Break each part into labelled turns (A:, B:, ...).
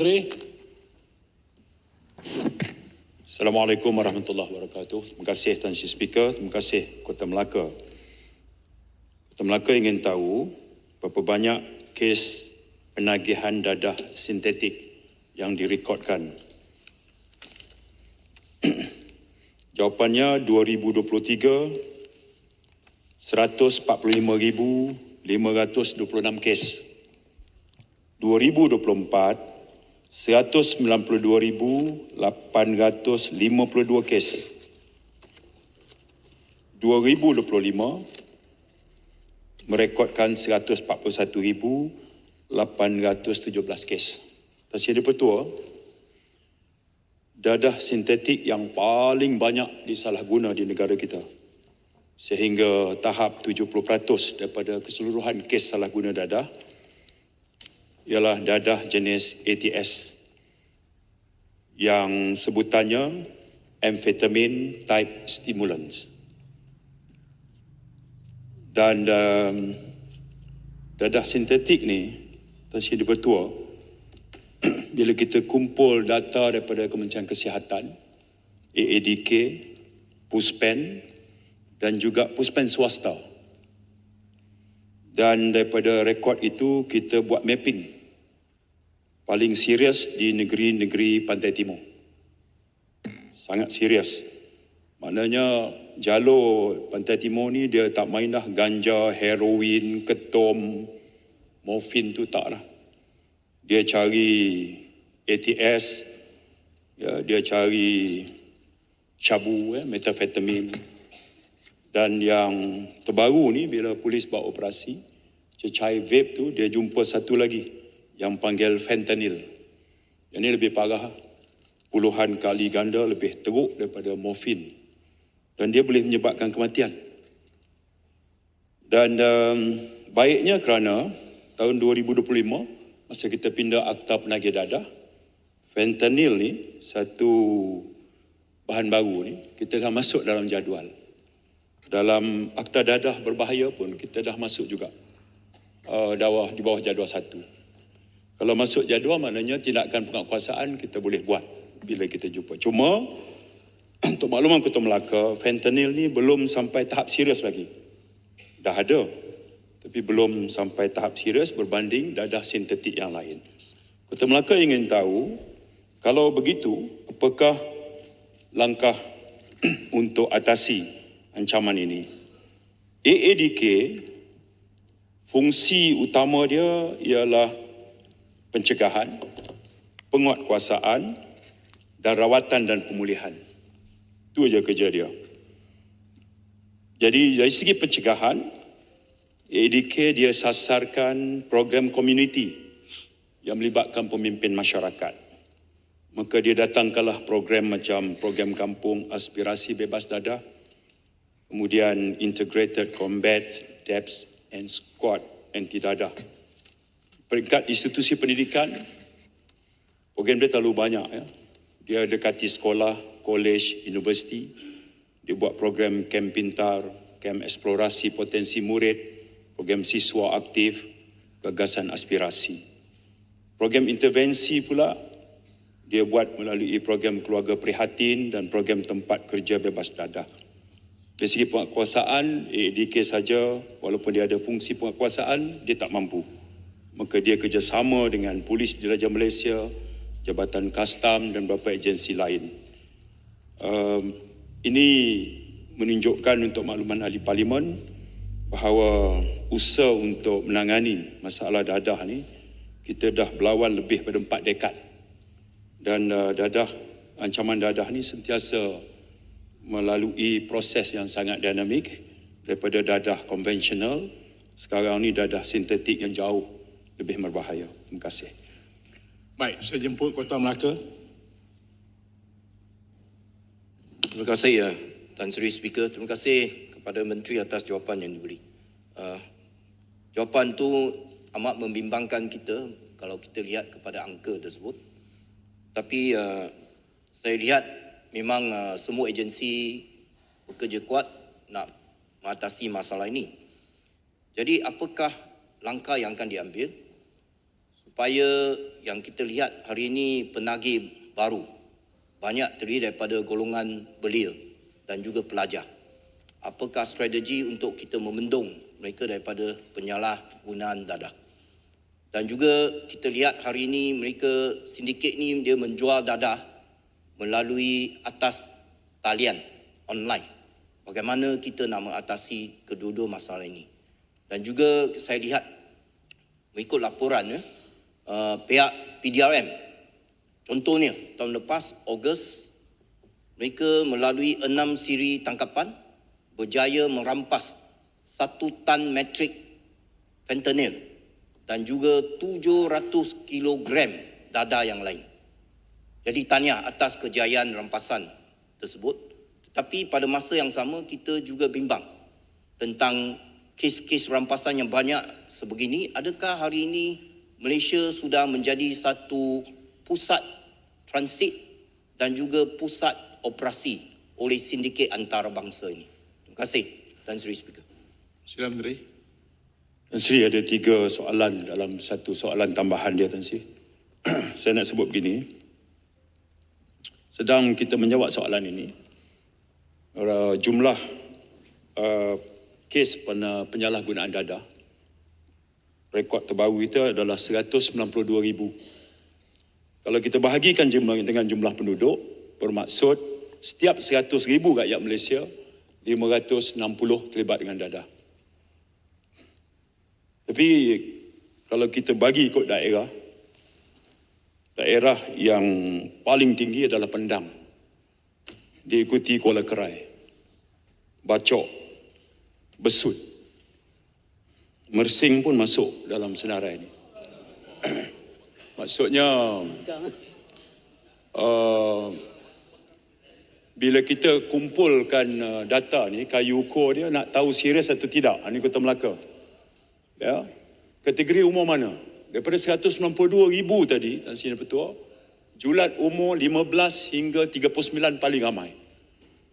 A: Menteri.
B: Assalamualaikum warahmatullahi wabarakatuh. Terima kasih Tan Sri Speaker, terima kasih Kota Melaka. Kota Melaka ingin tahu berapa banyak kes penagihan dadah sintetik yang direkodkan. Jawapannya 2023 145,526 kes. 2024 192,852 kes. 2025 merekodkan 141,817 kes. Tasya Dipertua, dadah sintetik yang paling banyak disalahguna di negara kita. Sehingga tahap 70% daripada keseluruhan kes salahguna dadah ialah dadah jenis ATS yang sebutannya amphetamine type stimulants. Dan dadah sintetik ni, Tasya Dipertua, bila kita kumpul data daripada Kementerian Kesihatan, AADK, Puspen dan juga Puspen swasta. Dan daripada rekod itu kita buat mapping paling serius di negeri-negeri Pantai Timur. Sangat serius. Maknanya jalur Pantai Timur ni dia tak main dah ganja, heroin, ketom, morfin tu tak lah. Dia cari ATS, ya, dia cari syabu, metafetamin. Dan yang terbaru ni bila polis buat operasi, cecair vape tu dia jumpa satu lagi yang panggil fentanyl. Yang ni lebih parah, puluhan kali ganda lebih teruk daripada morfin. Dan dia boleh menyebabkan kematian. Dan baiknya kerana tahun 2025, masa kita pindah Akta Penagih Dadah, fentanyl ni, satu bahan baru ni, kita dah masuk dalam jadual. Dalam Akta Dadah Berbahaya pun kita dah masuk juga di bawah jadual 1. Kalau masuk jadual maknanya tindakan penguatkuasaan kita boleh buat bila kita jumpa. Cuma untuk makluman Kota Melaka, fentanyl ni belum sampai tahap serius lagi. Dah ada, tapi belum sampai tahap serius berbanding dadah sintetik yang lain. Kota Melaka ingin tahu, kalau begitu, apakah langkah untuk atasi ancaman ini? AADK, fungsi utama dia ialah pencegahan, penguatkuasaan dan rawatan dan pemulihan. Itu aja kerja dia. Jadi dari segi pencegahan, AADK dia sasarkan program komuniti yang melibatkan pemimpin masyarakat. Maka dia datangkanlah program macam program kampung aspirasi bebas dadah, kemudian Integrated Combat Depth and Squad Anti Dadah. Peringkat institusi pendidikan, program dia terlalu banyak. Ya. Dia dekati sekolah, kolej, universiti. Dia buat program Camp Pintar, Camp Eksplorasi Potensi Murid, program siswa aktif, gagasan aspirasi. Program intervensi pula, dia buat melalui program Keluarga Prihatin dan program Tempat Kerja Bebas Dadah. Dari segi penguatkuasaan, AADK saja, walaupun dia ada fungsi penguatkuasaan, dia tak mampu. Maka dia kerjasama dengan Polis Diraja Malaysia, Jabatan Kastam dan beberapa agensi lain. Ini menunjukkan untuk makluman ahli parlimen bahawa usaha untuk menangani masalah dadah ni, kita dah berlawan lebih pada 4 dekad. Dan ancaman dadah ni sentiasa melalui proses yang sangat dinamik daripada dadah konvensional, sekarang ni dadah sintetik yang jauh lebih berbahaya. Terima kasih.
A: Baik, saya jemput Kota Melaka.
C: Terima kasih Tan Sri Speaker. Terima kasih kepada Menteri atas jawapan yang diberi. Jawapan tu amat membimbangkan kita kalau kita lihat kepada angka tersebut. Tapi saya lihat memang semua agensi bekerja kuat nak mengatasi masalah ini. Jadi apakah langkah yang akan diambil supaya yang kita lihat hari ini penagih baru banyak terdiri daripada golongan belia dan juga pelajar. Apakah strategi untuk kita membendung mereka daripada penyalahgunaan dadah? Dan juga kita lihat hari ini mereka sindiket ni dia menjual dadah melalui atas talian online. Bagaimana kita nak mengatasi kedua-dua masalah ini? Dan juga saya lihat mengikut laporan pihak PDRM, contohnya tahun lepas Ogos mereka melalui 6 siri tangkapan berjaya merampas 1 tan metrik fentanyl dan juga 700 kilogram dadah yang lain. Jadi tahniah atas kejayaan rampasan tersebut. Tetapi pada masa yang sama kita juga bimbang tentang kes-kes rampasan yang banyak sebegini. Adakah hari ini Malaysia sudah menjadi satu pusat transit dan juga pusat operasi oleh sindiket antarabangsa ini? Terima kasih, Tan Sri Speaker.
A: Sila Menteri.
B: Tan Sri ada 3 soalan dalam satu soalan tambahan dia, Tan Sri. Saya nak sebut begini. Sedang kita menjawab soalan ini, jumlah kes penyalahgunaan dadah, rekod terbaru kita adalah 192,000. Kalau kita bahagikan dengan jumlah penduduk, bermaksud setiap 100,000 rakyat Malaysia, 560 terlibat dengan dadah. Tapi kalau kita bagi ikut daerah yang paling tinggi adalah Pendang. Diikuti Kuala Kerai, Bacok, Besut. Mersing pun masuk dalam senarai ini. Maksudnya bila kita kumpulkan data ni, kayu ukur dia nak tahu serius atau tidak, ini Kota Melaka. Ya. Kategori umur mana? Daripada 192,000 tadi, Tan Sri Petua, julat umur 15 hingga 39 paling ramai.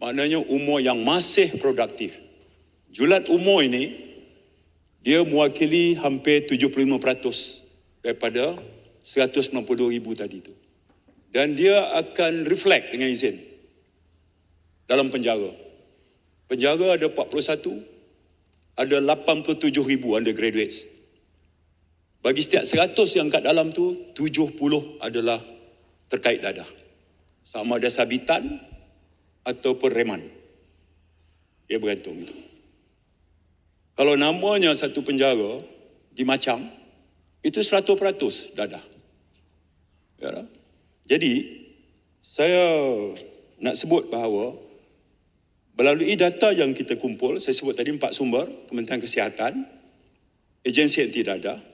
B: Maknanya umur yang masih produktif. Julat umur ini, dia mewakili hampir 75% daripada 192,000 tadi itu. Dan dia akan reflect dengan izin dalam penjara. Penjara ada 41, ada 87,000 undergraduates. Bagi setiap 100 yang kat dalam tu, 70 adalah terkait dadah. Sama ada sabitan ataupun reman. Dia bergantung itu. Kalau namanya satu penjara di Macang, itu 100% dadah. Ya. Jadi, saya nak sebut bahawa melalui data yang kita kumpul, saya sebut tadi 4 sumber, Kementerian Kesihatan, Agensi Anti Dadah,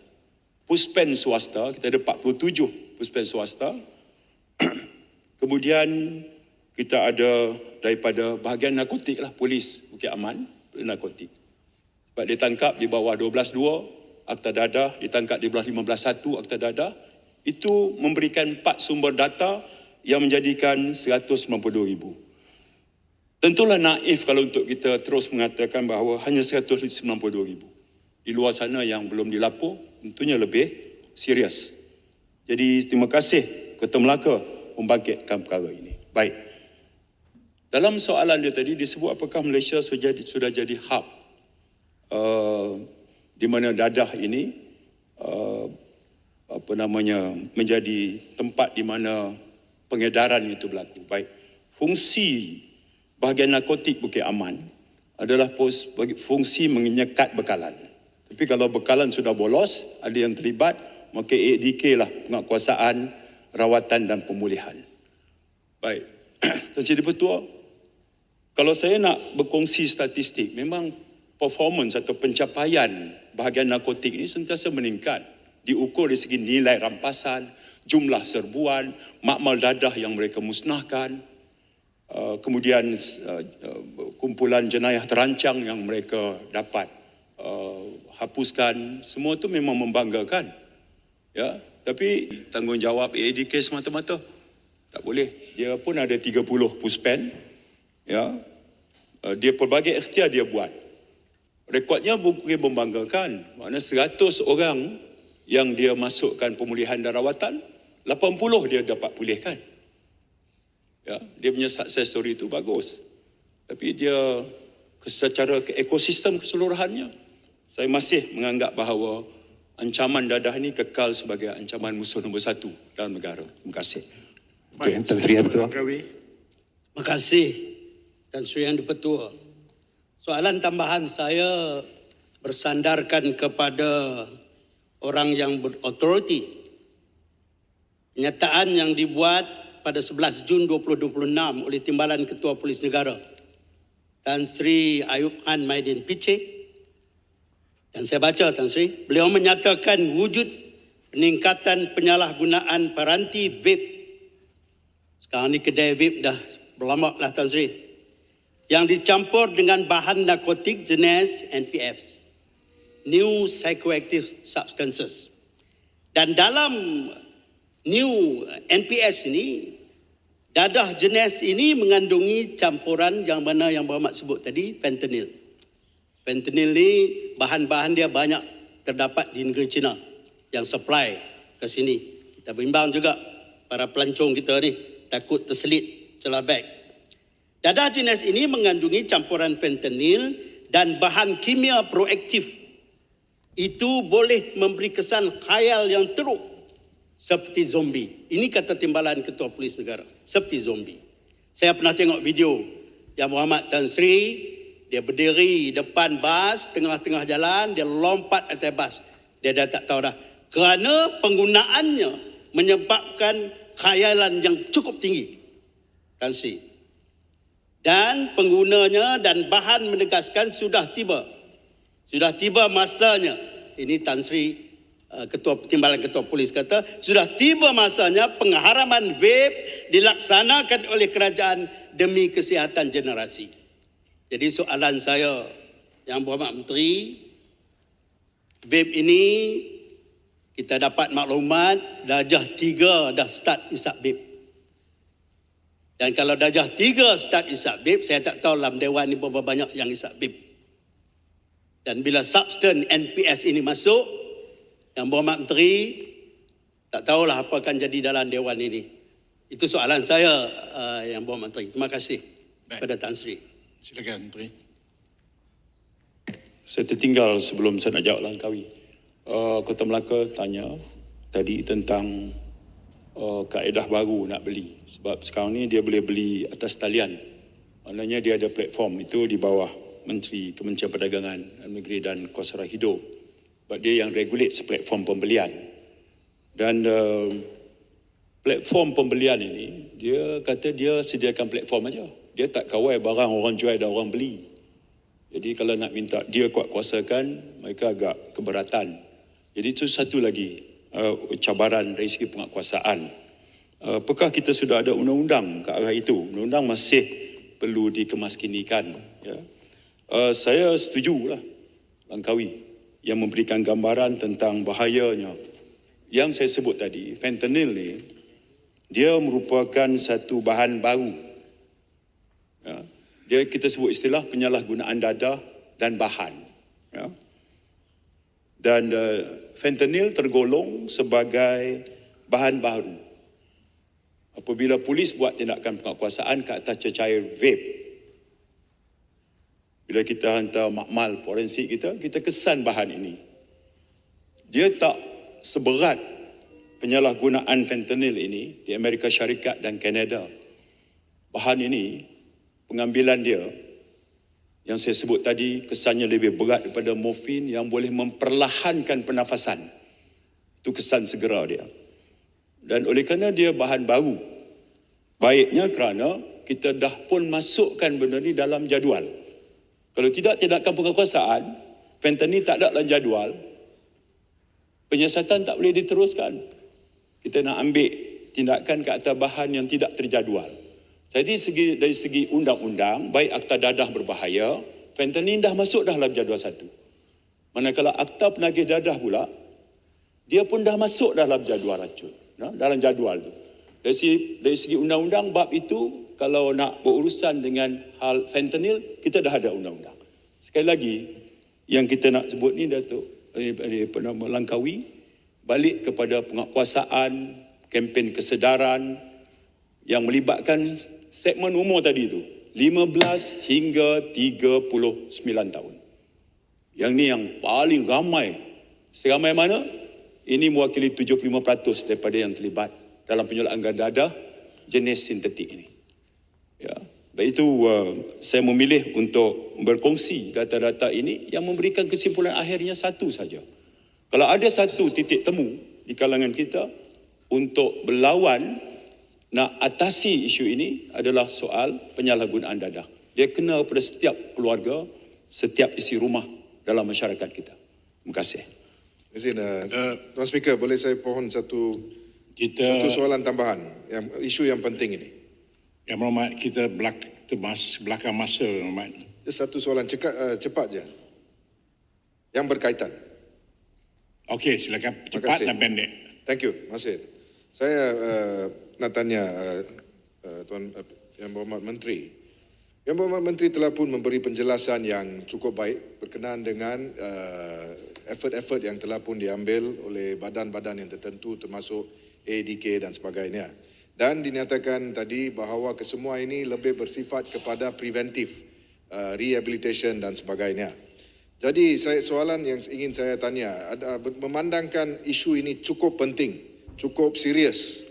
B: Puspen swasta, kita ada 47 puspen swasta. Kemudian kita ada daripada bahagian narkotik lah, Polis Bukit Aman, narkotik. Sebab dia tangkap di bawah 12.2 Akta Dadah, ditangkap di bawah 15.1 Akta Dadah. Itu memberikan 4 sumber data yang menjadikan 192,000. Tentulah naif kalau untuk kita terus mengatakan bahawa hanya 192,000. Di luar sana yang belum dilapor, tentunya lebih serius. Jadi terima kasih Kota Melaka membangkitkan perkara ini. Baik. Dalam soalan dia tadi disebut apakah Malaysia sudah jadi hub di mana dadah ini menjadi tempat di mana pengedaran itu berlaku. Baik. Fungsi bahagian narkotik Bukit Aman adalah fungsi menyekat bekalan. Tapi kalau bekalan sudah bolos, ada yang terlibat, maka ADK lah penguatkuasaan, rawatan dan pemulihan. Baik. Tan Sri Petua, kalau saya nak berkongsi statistik, memang performance atau pencapaian bahagian narkotik ini sentiasa meningkat. Diukur dari segi nilai rampasan, jumlah serbuan, makmal dadah yang mereka musnahkan, kemudian kumpulan jenayah terancang yang mereka dapat hapuskan, semua itu memang membanggakan. Ya, tapi tanggungjawab ADK semata-mata tak boleh. Dia pun ada 30 puspen. Ya. Dia pelbagai ikhtiar dia buat. Rekodnya bukan membanggakan. Maknanya 100 orang yang dia masukkan pemulihan dan rawatan, 80 dia dapat pulihkan. Ya, dia punya success story itu bagus. Tapi dia secara ekosistem keseluruhannya, saya masih menganggap bahawa ancaman dadah ini kekal sebagai ancaman musuh nombor 1 dalam negara. Terima kasih.
A: Baik,
D: Tan Sri Yang Dipertua.
A: Langkawi.
E: Terima kasih Tan Sri Yang Dipertua. Soalan tambahan saya bersandarkan kepada orang yang berautoriti. Kenyataan yang dibuat pada 11 Jun 2026 oleh Timbalan Ketua Polis Negara Tan Sri Ayub Khan Maidin Piche, dan saya baca Tan Sri, beliau menyatakan wujud peningkatan penyalahgunaan paranti vape. Sekarang ni kedai vape dah berlama lah Tan Sri, yang dicampur dengan bahan narkotik jenis NPS, New Psychoactive Substances. Dan dalam New NPS ini, dadah jenis ini mengandungi campuran yang mana yang Berhormat sebut tadi, fentanyl. Fentanyl ni bahan-bahan dia banyak terdapat di negeri China yang supply ke sini. Kita bimbang juga para pelancong kita ni takut terselit celah beg. Dadah jenis ini mengandungi campuran fentanyl dan bahan kimia proaktif. Itu boleh memberi kesan khayal yang teruk seperti zombie. Ini kata Timbalan Ketua Polis Negara, seperti zombie. Saya pernah tengok video yang Berhormat Tan Sri, dia berdiri depan bas, tengah-tengah jalan, dia lompat atas bas. Dia dah tak tahu dah. Kerana penggunaannya menyebabkan khayalan yang cukup tinggi. Tan Sri. Dan penggunanya dan bahan menegaskan sudah tiba. Sudah tiba masanya. Ini Tan Sri, Timbalan Ketua Polis kata, sudah tiba masanya pengharaman vape dilaksanakan oleh kerajaan demi kesihatan generasi. Jadi soalan saya, Yang Berhormat Menteri, vape ini kita dapat maklumat darjah 3 dah start isap vape. Dan kalau darjah 3 start isap vape, saya tak tahu dalam Dewan ni berapa banyak yang isap vape. Dan bila substan NPS ini masuk, Yang Berhormat Menteri, tak tahulah apa akan jadi dalam Dewan ini. Itu soalan saya, Yang Berhormat Menteri. Terima kasih kepada Tan Sri.
A: Silakan Menteri.
B: Saya tertinggal sebelum saya nak jawab Langkawi. Kota Melaka tanya tadi tentang kaedah baru nak beli. Sebab sekarang ni dia boleh beli atas talian. Maknanya dia ada platform itu di bawah Kementerian Perdagangan Negeri dan Kos Hara Hidup. Sebab dia yang regulate platform pembelian. Dan platform pembelian ini, dia kata dia sediakan platform aja. Dia tak kawal barang orang jual dan orang beli. Jadi kalau nak minta dia kuat-kuasakan, mereka agak keberatan. Jadi itu satu lagi cabaran dari segi penguatkuasaan. Apakah kita sudah ada undang-undang ke arah itu? Undang-undang masih perlu dikemaskinikan. Ya. Saya setujulah Langkawi yang memberikan gambaran tentang bahayanya. Yang saya sebut tadi, fentanyl ni, dia merupakan satu bahan baru. Ya. Dia kita sebut istilah penyalahgunaan dadah dan bahan. Ya. Dan fentanyl tergolong sebagai bahan baru. Apabila polis buat tindakan penguatkuasaan ke atas cecair vape, bila kita hantar makmal forensik kita kesan bahan ini. Dia tak seberat penyalahgunaan fentanyl ini di Amerika Syarikat dan Kanada. Bahan ini, pengambilan dia, yang saya sebut tadi, kesannya lebih berat daripada morfin yang boleh memperlahankan pernafasan. Itu kesan segera dia. Dan oleh kerana dia bahan baru, baiknya kerana kita dah pun masukkan benda ni dalam jadual. Kalau tidak tindakan penguatkuasaan, fentanyl tak ada dalam jadual, penyiasatan tak boleh diteruskan. Kita nak ambil tindakan ke atas bahan yang tidak terjadual. Jadi dari segi undang-undang, baik akta dadah berbahaya, fentanyl dah masuk dah dalam jadual 1. Manakala akta penagih dadah pula, dia pun dah masuk dalam jadual racun. Dalam jadual tu. Dari segi undang-undang, bab itu, kalau nak berurusan dengan hal fentanyl, kita dah ada undang-undang. Sekali lagi, yang kita nak sebut ni, Datuk Langkawi, balik kepada penguatkuasaan, kempen kesedaran yang melibatkan segmen umur tadi tu, 15 hingga 39 tahun. Yang ni yang paling ramai. Seramai mana? Ini mewakili 75% daripada yang terlibat dalam penjualan dadah jenis sintetik ini. Ya. Baik itu saya memilih untuk berkongsi data-data ini yang memberikan kesimpulan akhirnya satu saja. Kalau ada satu titik temu di kalangan kita untuk berlawan nak atasi isu ini adalah soal penyalahgunaan dadah. Dia kena pada setiap keluarga, setiap isi rumah dalam masyarakat kita. Terima kasih.
D: Izin, Tuan Speaker, boleh saya pohon satu soalan tambahan, isu yang penting ini.
A: Yang berhormat, kita belakang masa, berhormat.
D: Satu soalan cepat je, yang berkaitan.
A: Okey, silakan cepat dan pendek.
D: Thank you, masih. Saya nak tanya Tuan Yang Berhormat Menteri. Yang Berhormat Menteri telah pun memberi penjelasan yang cukup baik berkenaan dengan effort-effort yang telah pun diambil oleh badan-badan yang tertentu termasuk ADK dan sebagainya. Dan dinyatakan tadi bahawa kesemua ini lebih bersifat kepada preventif, rehabilitation dan sebagainya. Jadi soalan yang ingin saya tanya, memandangkan isu ini cukup penting, cukup serius,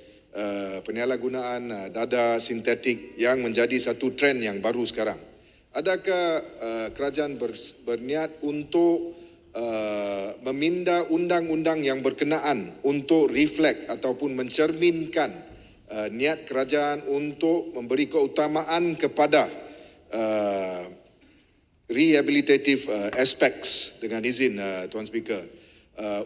D: penyalahgunaan dadah sintetik yang menjadi satu trend yang baru sekarang. Adakah kerajaan berniat untuk meminda undang-undang yang berkenaan untuk reflect ataupun mencerminkan niat kerajaan untuk memberi keutamaan kepada rehabilitative aspects, dengan izin Tuan Speaker,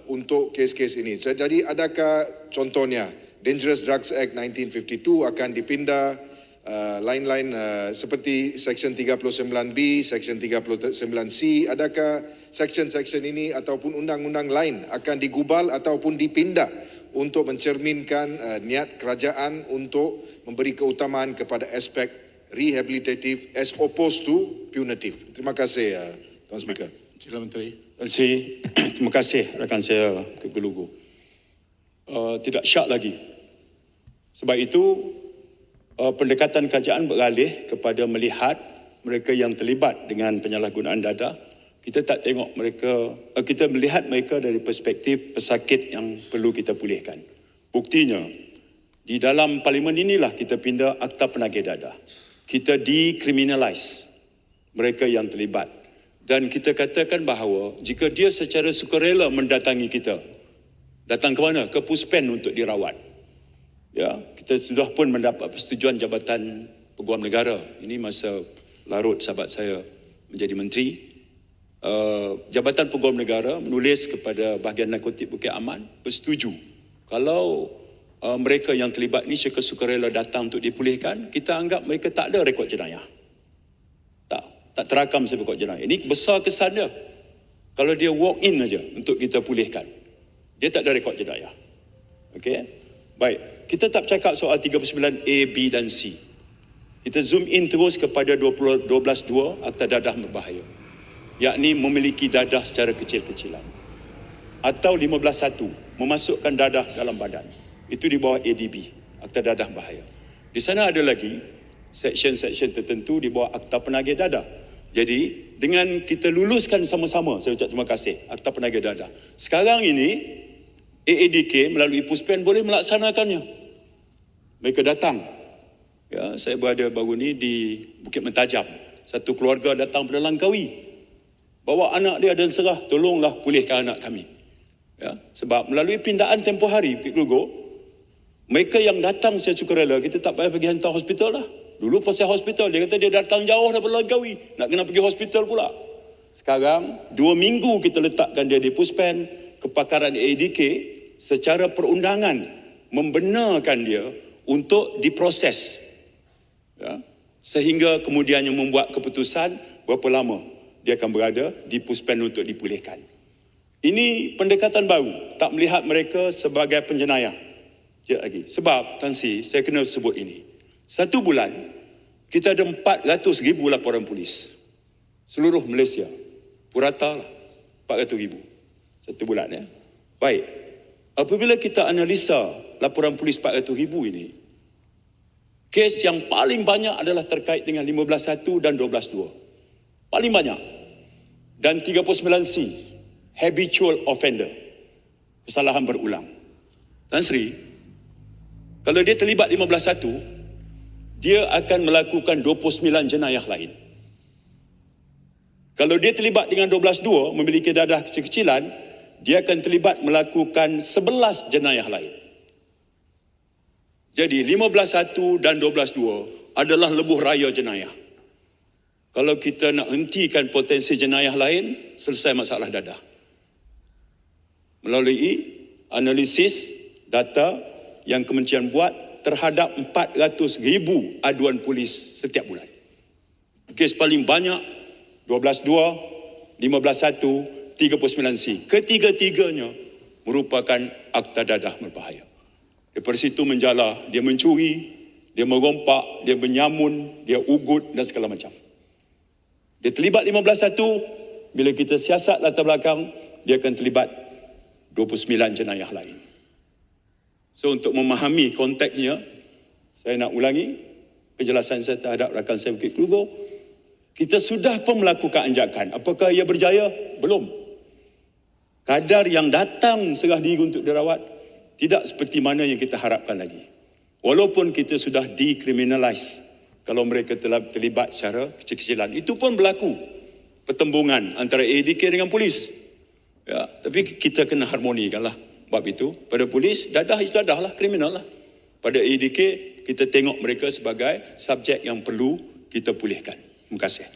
D: untuk kes-kes ini. Jadi adakah contohnya Dangerous Drugs Act 1952 akan dipindah, lain-lain seperti Section 39B, Section 39C, adakah section-section ini ataupun undang-undang lain akan digubal ataupun dipindah untuk mencerminkan niat kerajaan untuk memberi keutamaan kepada aspek rehabilitative as opposed to punitive. Terima kasih Tuan Speaker.
A: Sila Menteri.
B: Terima kasih rakan saya Kegelugu. Tidak syak lagi. Sebab itu pendekatan kerajaan beralih kepada melihat mereka yang terlibat dengan penyalahgunaan dadah. Kita tak tengok mereka, kita melihat mereka dari perspektif pesakit yang perlu kita pulihkan. Buktinya, di dalam parlimen inilah kita pindah Akta Penagih Dadah. Kita decriminalize mereka yang terlibat. Dan kita katakan bahawa jika dia secara sukarela mendatangi kita, datang ke mana? Ke Puspen untuk dirawat. Ya, kita sudah pun mendapat persetujuan Jabatan Peguam Negara. Ini masa larut sahabat saya menjadi menteri. Jabatan Peguam Negara menulis kepada bahagian narkotik Bukit Aman bersetuju kalau mereka yang terlibat ni secara sukarela datang untuk dipulihkan, kita anggap mereka tak ada rekod jenayah. Tak terakam sebagai rekod jenayah. Ini besar kesan dia. Kalau dia walk in aja untuk kita pulihkan, dia tak ada rekod jenayah. Okey? Baik, kita tak cakap soal 39A, B dan C. Kita zoom in terus kepada 12.2 Akta Dadah Berbahaya, yakni memiliki dadah secara kecil-kecilan. Atau 15.1, memasukkan dadah dalam badan. Itu di bawah ADB, Akta Dadah Bahaya. Di sana ada lagi section-section tertentu di bawah Akta Penagih Dadah. Jadi, dengan kita luluskan sama-sama, saya ucap terima kasih, Akta Penagih Dadah. Sekarang ini, AADK melalui Puspen boleh melaksanakannya. Mereka datang. Ya, saya berada baru ni di Bukit Mentajam. Satu keluarga datang pada Langkawi. Bawa anak dia dan serah, tolonglah pulihkan anak kami. Ya, sebab melalui pindaan tempoh hari Bukit Gelugur, mereka yang datang secara sukarela, kita tak payah pergi hantar hospital lah. Dulu pasal hospital, dia kata dia datang jauh daripada Langkawi, nak kena pergi hospital pula. Sekarang, 2 minggu kita letakkan dia di Puspen, kepakaran ADK secara perundangan membenarkan dia untuk diproses. Ya, sehingga kemudiannya membuat keputusan berapa lama dia akan berada di Puspen untuk dipulihkan. Ini pendekatan baru, tak melihat mereka sebagai penjenayah. Sekejap lagi. Sebab, Tan Sri, saya kena sebut ini. 1 bulan, kita ada 400,000 laporan polis. Seluruh Malaysia. Purata lah, 400,000. 1 bulan ya. Baik. apabila kita analisa laporan polis 400,000 ini, kes yang paling banyak adalah terkait dengan 15.1 dan 12.2. Paling banyak. Dan 39C, habitual offender. Kesalahan berulang. Tan Sri, kalau dia terlibat 15.1, dia akan melakukan 29 jenayah lain. Kalau dia terlibat dengan 12.2, memiliki dadah kecil-kecilan, dia akan terlibat melakukan 11 jenayah lain. Jadi 15.1 dan 12.2 adalah lebuh raya jenayah. Kalau kita nak hentikan potensi jenayah lain, selesai masalah dadah. Melalui analisis data yang kementerian buat terhadap 400,000 aduan polis setiap bulan. Kes paling banyak 12.2, 15.1, 39C. Ketiga-tiganya merupakan akta dadah berbahaya. Daripada situ menjala, dia mencuri, dia merompak, dia menyamun, dia ugut dan segala macam. Dia terlibat 15.1, bila kita siasat latar belakang, dia akan terlibat 29 jenayah lain. So untuk memahami konteksnya, saya nak ulangi penjelasan saya terhadap rakan saya Bukit Kelugor. Kita sudah pun melakukan anjakan. Apakah ia berjaya? Belum. Kadar yang datang serah diri untuk dirawat tidak seperti mana yang kita harapkan lagi. Walaupun kita sudah dekriminalise kalau mereka telah terlibat secara kecil-kecilan. Itu pun berlaku pertembungan antara ADK dengan polis. Ya, tapi kita kena harmonikanlah bab itu. Pada polis, dadah is dadah lah, kriminal lah. Pada ADK, kita tengok mereka sebagai subjek yang perlu kita pulihkan. Terima kasih.